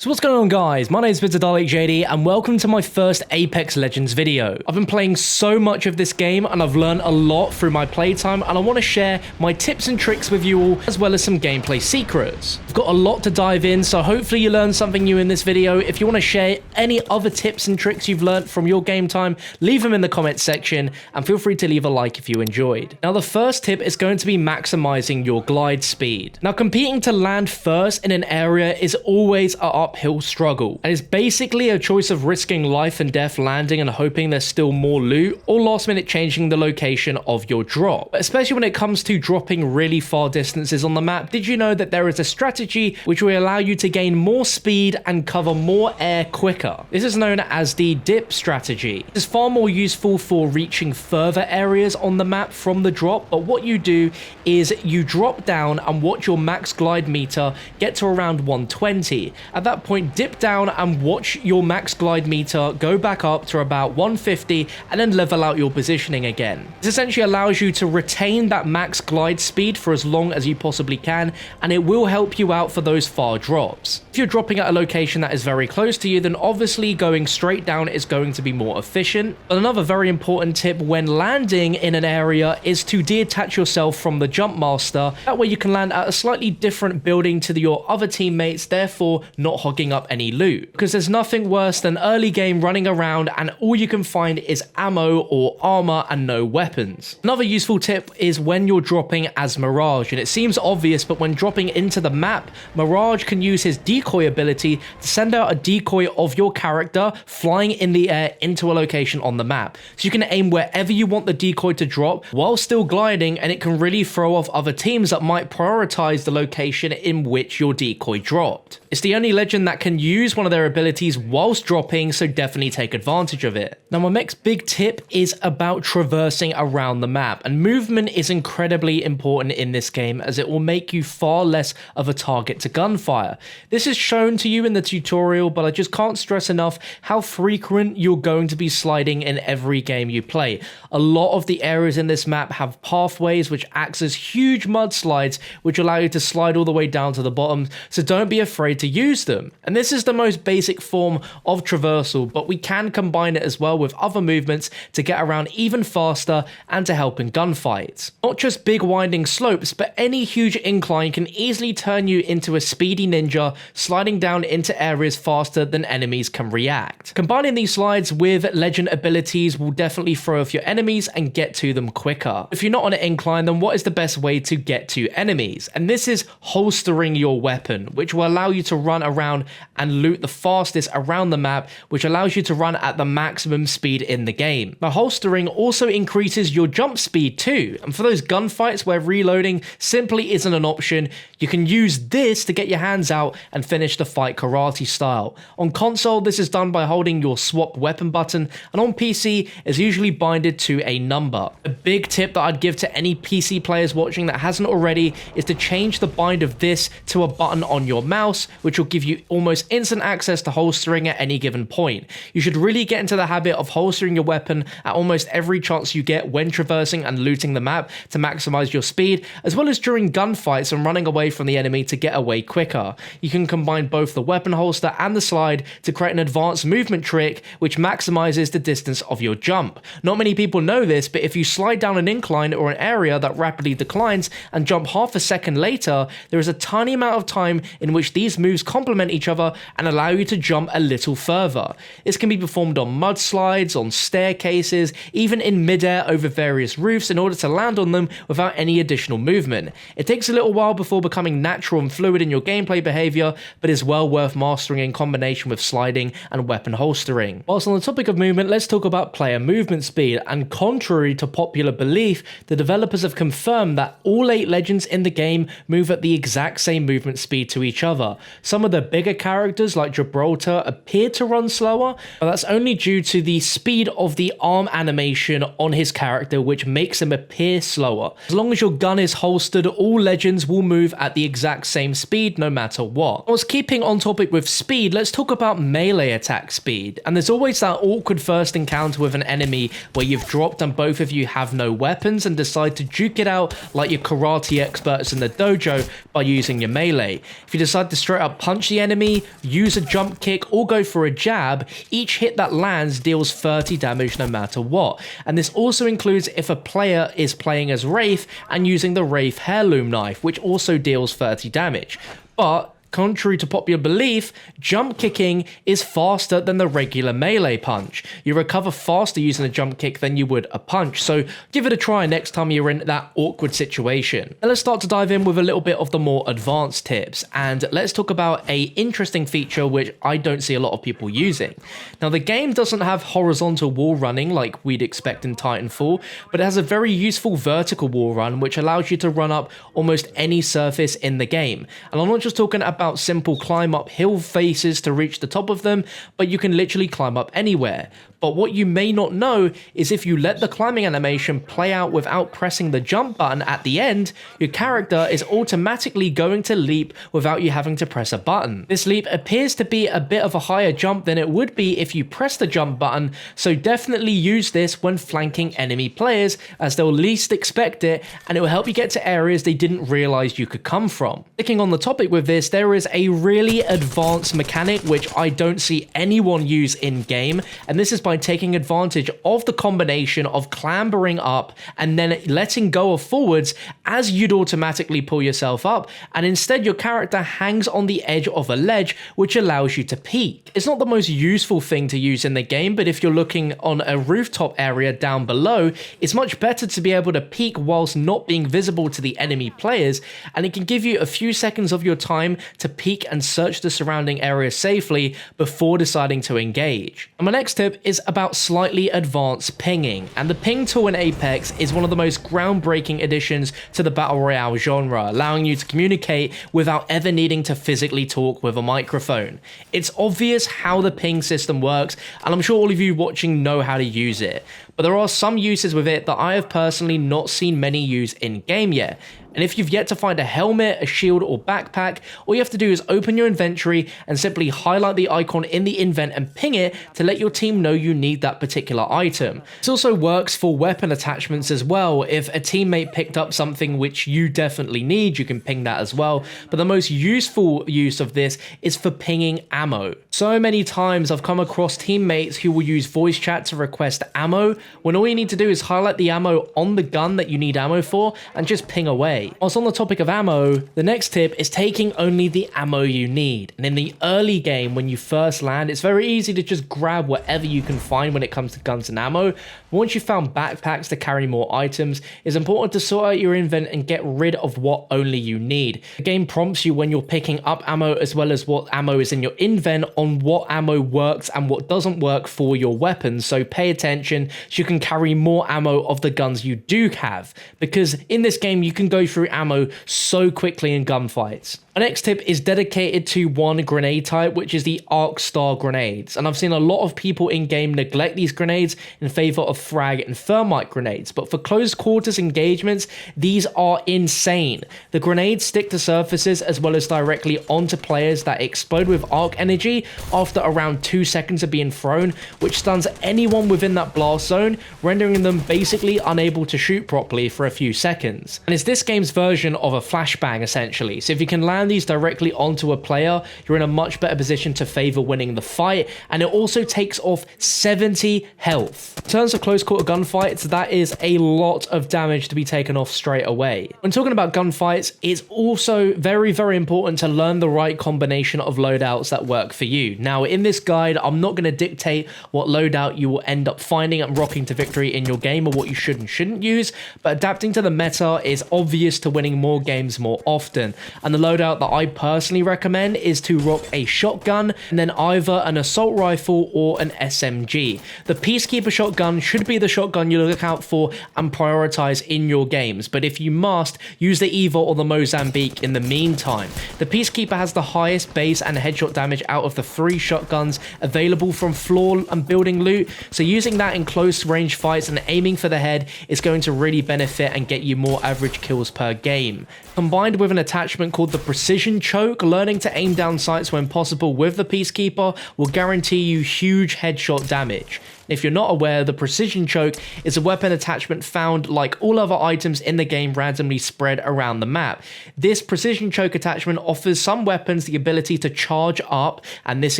So what's going on, guys? My name is MrDalekJD and welcome to my first Apex Legends video. I've been playing so much of this game and I've learned a lot through my playtime, and I want to share my tips and tricks with you all, as well as some gameplay secrets. I've got a lot to dive in, so hopefully you learned something new in this video. If you want to share any other tips and tricks you've learned from your game time, leave them in the comments section and feel free to leave a like if you enjoyed. Now the first tip is going to be maximizing your glide speed. Now competing to land first in an area is always an uphill struggle, and it's basically a choice of risking life and death landing and hoping there's still more loot, or last minute changing the location of your drop. But especially when it comes to dropping really far distances on the map, did you know that there is a strategy which will allow you to gain more speed and cover more air quicker? This is known as the dip strategy. It's far more useful for reaching further areas on the map from the drop, but what you do is you drop down and watch your max glide meter get to around 120. At that point, dip down and watch your max glide meter go back up to about 150 and then level out your positioning again. This essentially allows you to retain that max glide speed for as long as you possibly can, and it will help you out for those far drops. If you're dropping at a location that is very close to you, then obviously going straight down is going to be more efficient. But another very important tip when landing in an area is to detach yourself from the jump master. That way you can land at a slightly different building to your other teammates, therefore not hogging up any loot, because there's nothing worse than early game running around and all you can find is ammo or armor and no weapons. Another useful tip is when you're dropping as Mirage, and it seems obvious, but when dropping into the map, Mirage can use his decoy ability to send out a decoy of your character flying in the air into a location on the map. So you can aim wherever you want the decoy to drop while still gliding, and it can really throw off other teams that might prioritize the location in which your decoy dropped. It's the only legend that can use one of their abilities whilst dropping, so definitely take advantage of it. Now my next big tip is about traversing around the map, and movement is incredibly important in this game as it will make you far less of a target to gunfire. This is shown to you in the tutorial, but I just can't stress enough how frequent you're going to be sliding in every game you play. A lot of the areas in this map have pathways which acts as huge mudslides which allow you to slide all the way down to the bottom, so don't be afraid to use them. And this is the most basic form of traversal, but we can combine it as well with other movements to get around even faster and to help in gunfights. Not just big winding slopes, but any huge incline can easily turn you into a speedy ninja, sliding down into areas faster than enemies can react. Combining these slides with legend abilities will definitely throw off your enemies and get to them quicker. If you're not on an incline, then what is the best way to get to enemies? And this is holstering your weapon, which will allow you to run around and loot the fastest around the map, which allows you to run at the maximum speed in the game. Now holstering also increases your jump speed too, and for those gunfights where reloading simply isn't an option, you can use this to get your hands out and finish the fight karate style. On console, this is done by holding your swap weapon button, and on PC is usually binded to a number. A big tip that I'd give to any PC players watching that hasn't already is to change the bind of this to a button on your mouse, which will give you almost instant access to holstering at any given point. You should really get into the habit of holstering your weapon at almost every chance you get when traversing and looting the map to maximize your speed, as well as during gunfights and running away from the enemy to get away quicker. You can combine both the weapon holster and the slide to create an advanced movement trick which maximizes the distance of your jump. Not many people know this, but if you slide down an incline or an area that rapidly declines and jump half a second later, there is a tiny amount of time in which these moves complement each other and allow you to jump a little further. This can be performed on mudslides, on staircases, even in midair over various roofs in order to land on them without any additional movement. It takes a little while before becoming natural and fluid in your gameplay behavior, but is well worth mastering in combination with sliding and weapon holstering. Whilst on the topic of movement, let's talk about player movement speed, and contrary to popular belief, the developers have confirmed that all 8 legends in the game move at the exact same movement speed to each other. Some of the bigger characters like Gibraltar appear to run slower, but that's only due to the speed of the arm animation on his character, which makes him appear slower. As long as your gun is holstered, all legends will move at the exact same speed no matter what. Whilst keeping on topic with speed, let's talk about melee attack speed. And there's always that awkward first encounter with an enemy where you've dropped and both of you have no weapons and decide to duke it out like your karate experts in the dojo by using your melee. If you decide to straight up punch the enemy enemy, use a jump kick, or go for a jab, each hit that lands deals 30 damage no matter what. And this also includes if a player is playing as Wraith and using the Wraith heirloom knife, which also deals 30 damage. But contrary to popular belief, jump kicking is faster than the regular melee punch. You recover faster using a jump kick than you would a punch, so give it a try next time you're in that awkward situation. Now let's start to dive in with a little bit of the more advanced tips, and let's talk about a interesting feature which I don't see a lot of people using. Now the game doesn't have horizontal wall running like we'd expect in Titanfall, but it has a very useful vertical wall run which allows you to run up almost any surface in the game. And I'm not just talking about simple climb up hill faces to reach the top of them, but you can literally climb up anywhere. But what you may not know is if you let the climbing animation play out without pressing the jump button at the end, your character is automatically going to leap without you having to press a button. This leap appears to be a bit of a higher jump than it would be if you press the jump button, so definitely use this when flanking enemy players as they'll least expect it, and it will help you get to areas they didn't realize you could come from. Sticking on the topic with this, there is a really advanced mechanic which I don't see anyone use in game, and this is by taking advantage of the combination of clambering up and then letting go of forwards as you'd automatically pull yourself up, and instead your character hangs on the edge of a ledge which allows you to peek. It's not the most useful thing to use in the game, but if you're looking on a rooftop area down below, it's much better to be able to peek whilst not being visible to the enemy players, and it can give you a few seconds of your time to peek and search the surrounding area safely before deciding to engage. And my next tip is about slightly advanced pinging, and the ping tool in Apex is one of the most groundbreaking additions to the Battle Royale genre, allowing you to communicate without ever needing to physically talk with a microphone. It's obvious how the ping system works, and I'm sure all of you watching know how to use it, but there are some uses with it that I have personally not seen many use in game yet. And if you've yet to find a helmet, a shield, or backpack, all you have to do is open your inventory and simply highlight the icon in the invent and ping it to let your team know you need that particular item. This also works for weapon attachments as well. If a teammate picked up something which you definitely need, you can ping that as well. But the most useful use of this is for pinging ammo. So many times I've come across teammates who will use voice chat to request ammo, when all you need to do is highlight the ammo on the gun that you need ammo for and just ping away. Whilst on the topic of ammo, the next tip is taking only the ammo you need. And in the early game, when you first land, it's very easy to just grab whatever you can find when it comes to guns and ammo. But once you've found backpacks to carry more items, it's important to sort out your invent and get rid of what only you need. The game prompts you when you're picking up ammo as well as what ammo is in your invent on what ammo works and what doesn't work for your weapons, so pay attention so you can carry more ammo of the guns you do have, because in this game you can go through ammo so quickly in gunfights. Our next tip is dedicated to one grenade type, which is the arc star grenades, and I've seen a lot of people in game neglect these grenades in favor of frag and thermite grenades, but for close quarters engagements these are insane. The grenades stick to surfaces as well as directly onto players that explode with arc energy after around 2 seconds of being thrown, which stuns anyone within that blast zone, rendering them basically unable to shoot properly for a few seconds. And it's this game's version of a flashbang essentially, so if you can land these directly onto a player, you're in a much better position to favor winning the fight, and it also takes off 70 health. In terms of close quarter gunfights, that is a lot of damage to be taken off straight away. When talking about gunfights, it's also very important to learn the right combination of loadouts that work for you. Now in this guide, I'm not going to dictate what loadout you will end up finding and rocking to victory in your game or what you should and shouldn't use, but adapting to the meta is obvious to winning more games more often, and the loadout that I personally recommend is to rock a shotgun and then either an assault rifle or an SMG. The Peacekeeper shotgun should be the shotgun you look out for and prioritize in your games, but if you must, use the Eva or the Mozambique in the meantime. The Peacekeeper has the highest base and headshot damage out of the 3 shotguns available from floor and building loot, so using that in close range fights and aiming for the head is going to really benefit and get you more average kills per game. Combined with an attachment called the Precision Choke, learning to aim down sights when possible with the Peacekeeper will guarantee you huge headshot damage. If you're not aware, the precision choke is a weapon attachment found, like all other items in the game, randomly spread around the map. This precision choke attachment offers some weapons the ability to charge up, and this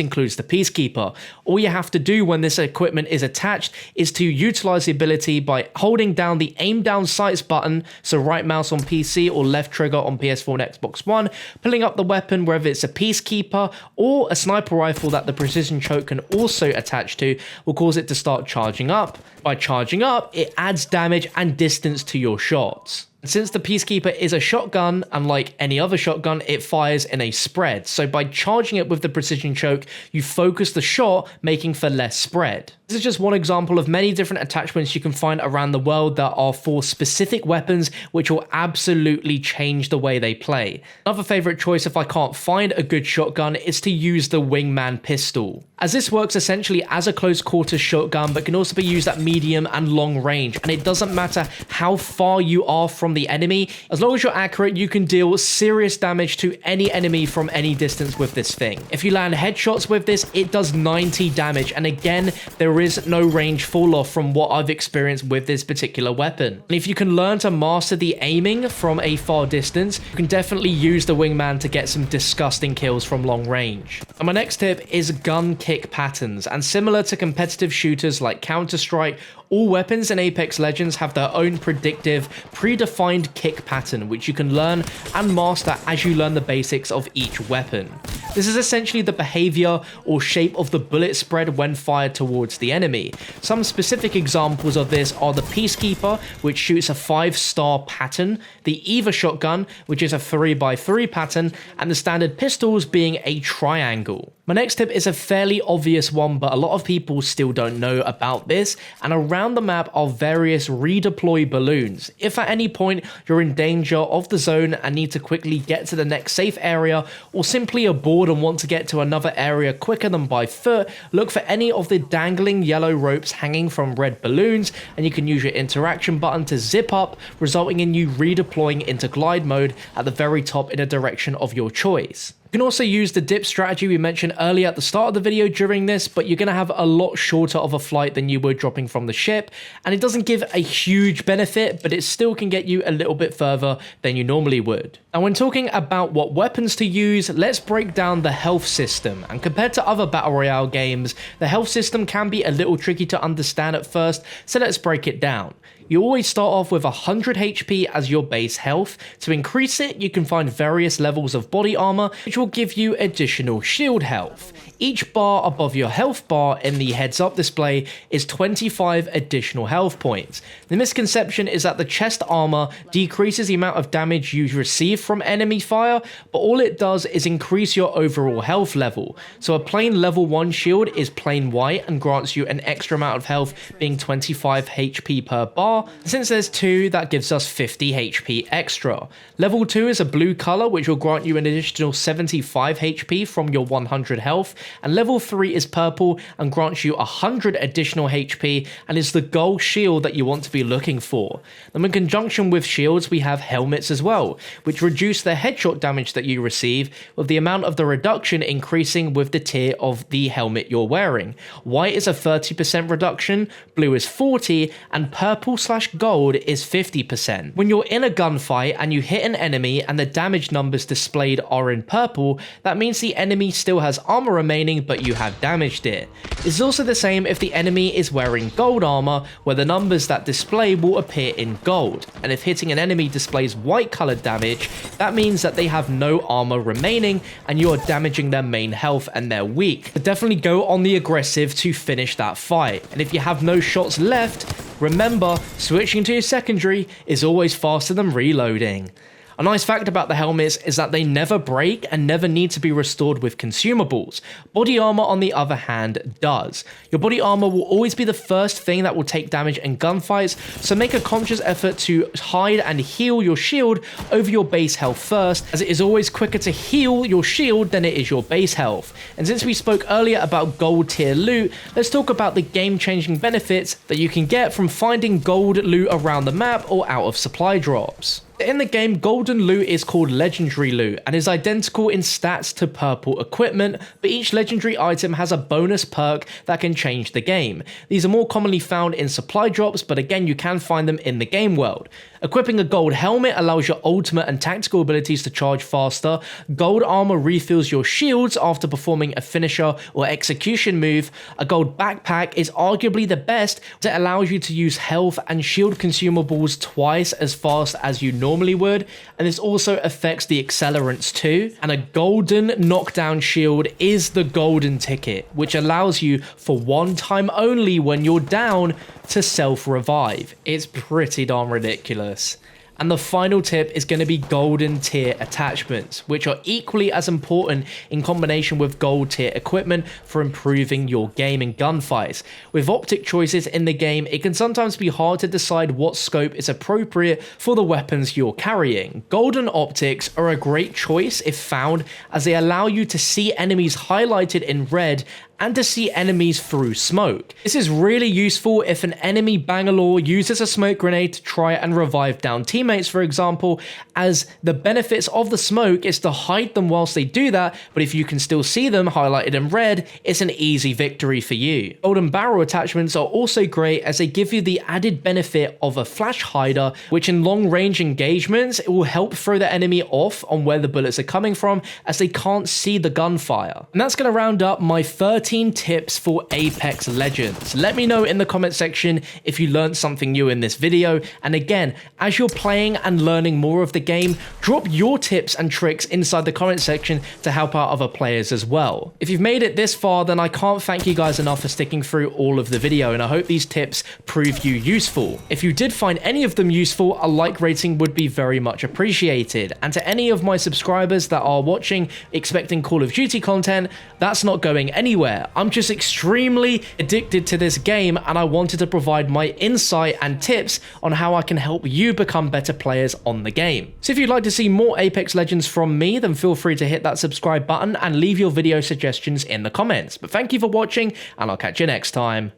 includes the Peacekeeper. All you have to do when this equipment is attached is to utilize the ability by holding down the aim down sights button, so right mouse on PC or left trigger on PS4 and Xbox One, pulling up the weapon, whether it's a Peacekeeper or a sniper rifle that the precision choke can also attach to, will cause it to start charging up. By charging up, it adds damage and distance to your shots. Since the Peacekeeper is a shotgun, unlike any other shotgun, it fires in a spread. So by charging it with the precision choke, you focus the shot, making for less spread. This is just one example of many different attachments you can find around the world that are for specific weapons, which will absolutely change the way they play. Another favorite choice if I can't find a good shotgun is to use the Wingman pistol, as this works essentially as a close quarters shotgun, but can also be used at medium and long range, and it doesn't matter how far you are from the enemy. As long as you're accurate, you can deal serious damage to any enemy from any distance with this thing. If you land headshots with this, it does 90 damage, and again, there is no range fall off from what I've experienced with this particular weapon. And if you can learn to master the aiming from a far distance, you can definitely use the Wingman to get some disgusting kills from long range. And my next tip is gun kick patterns, and similar to competitive shooters like Counter-Strike, all weapons in Apex Legends have their own predictive, predefined kick pattern, which you can learn and master as you learn the basics of each weapon. This is essentially the behavior or shape of the bullet spread when fired towards the enemy. Some specific examples of this are the Peacekeeper, which shoots a 5-star pattern, the Eva shotgun, which is a 3x3 pattern, and the standard pistols being a triangle. My next tip is a fairly obvious one, but a lot of people still don't know about this, and around the map are various redeploy balloons. If at any point you're in danger of the zone and need to quickly get to the next safe area, or simply are bored and want to get to another area quicker than by foot, look for any of the dangling yellow ropes hanging from red balloons, and you can use your interaction button to zip up, resulting in you redeploying into glide mode at the very top in a direction of your choice. You can also use the dip strategy we mentioned earlier at the start of the video during this, but you're going to have a lot shorter of a flight than you would dropping from the ship, and it doesn't give a huge benefit, but it still can get you a little bit further than you normally would. And when talking about what weapons to use, let's break down the health system. And compared to other Battle Royale games, the health system can be a little tricky to understand at first, so let's break it down. You always start off with 100 HP as your base health. To increase it, you can find various levels of body armor, which will give you additional shield health. Each bar above your health bar in the heads up display is 25 additional health points. The misconception is that the chest armor decreases the amount of damage you receive from enemy fire, but all it does is increase your overall health level. So a plain level 1 shield is plain white and grants you an extra amount of health, being 25 HP per bar. Since there's 2, that gives us 50 HP extra. Level 2 is a blue color, which will grant you an additional 75 HP from your 100 health, and level 3 is purple and grants you 100 additional HP and is the gold shield that you want to be looking for. Then in conjunction with shields, we have helmets as well, which reduce the headshot damage that you receive, with the amount of the reduction increasing with the tier of the helmet you're wearing. White is a 30% reduction, blue is 40%, and purple/gold is 50%. When you're in a gunfight and you hit an enemy and the damage numbers displayed are in purple, that means the enemy still has armor remaining, but you have damaged it. It's also the same if the enemy is wearing gold armor, where the numbers that display will appear in gold. And if hitting an enemy displays white colored damage, that means that they have no armor remaining and you are damaging their main health and they're weak. But definitely go on the aggressive to finish that fight. And if you have no shots left, remember, switching to your secondary is always faster than reloading. A nice fact about the helmets is that they never break and never need to be restored with consumables. Body armor, on the other hand, does. Your body armor will always be the first thing that will take damage in gunfights, so make a conscious effort to hide and heal your shield over your base health first, as it is always quicker to heal your shield than it is your base health. And since we spoke earlier about gold tier loot, let's talk about the game-changing benefits that you can get from finding gold loot around the map or out of supply drops. In the game, golden loot is called legendary loot and is identical in stats to purple equipment, but each legendary item has a bonus perk that can change the game. These are more commonly found in supply drops, but again, you can find them in the game world. Equipping a gold helmet allows your ultimate and tactical abilities to charge faster. Gold armor refills your shields after performing a finisher or execution move. A gold backpack is arguably the best, as it allows you to use health and shield consumables twice as fast as you normally would, and this also affects the accelerants too. And a golden knockdown shield is the golden ticket, which allows you for one time only when you're down to self-revive. It's pretty darn ridiculous. And the final tip is going to be golden tier attachments, which are equally as important in combination with gold tier equipment for improving your game in gunfights. With optic choices in the game, it can sometimes be hard to decide what scope is appropriate for the weapons you're carrying. Golden optics are a great choice if found, as they allow you to see enemies highlighted in red and to see enemies through smoke. This is really useful if an enemy Bangalore uses a smoke grenade to try and revive down teammates, for example, as the benefits of the smoke is to hide them whilst they do that, but if you can still see them highlighted in red, it's an easy victory for you. Golden barrel attachments are also great as they give you the added benefit of a flash hider, which in long range engagements, it will help throw the enemy off on where the bullets are coming from as they can't see the gunfire. And that's going to round up my 13 tips for Apex Legends. Let me know in the comment section if you learned something new in this video, and again, as you're playing and learning more of the game, drop your tips and tricks inside the comment section to help out other players as well. If you've made it this far, then I can't thank you guys enough for sticking through all of the video, and I hope these tips prove you useful. If you did find any of them useful, a like rating would be very much appreciated. And to any of my subscribers that are watching expecting Call of Duty content, that's not going anywhere. I'm just extremely addicted to this game, and I wanted to provide my insight and tips on how I can help you become better players on the game. So if you'd like to see more Apex Legends from me, then feel free to hit that subscribe button and leave your video suggestions in the comments. But thank you for watching, and I'll catch you next time.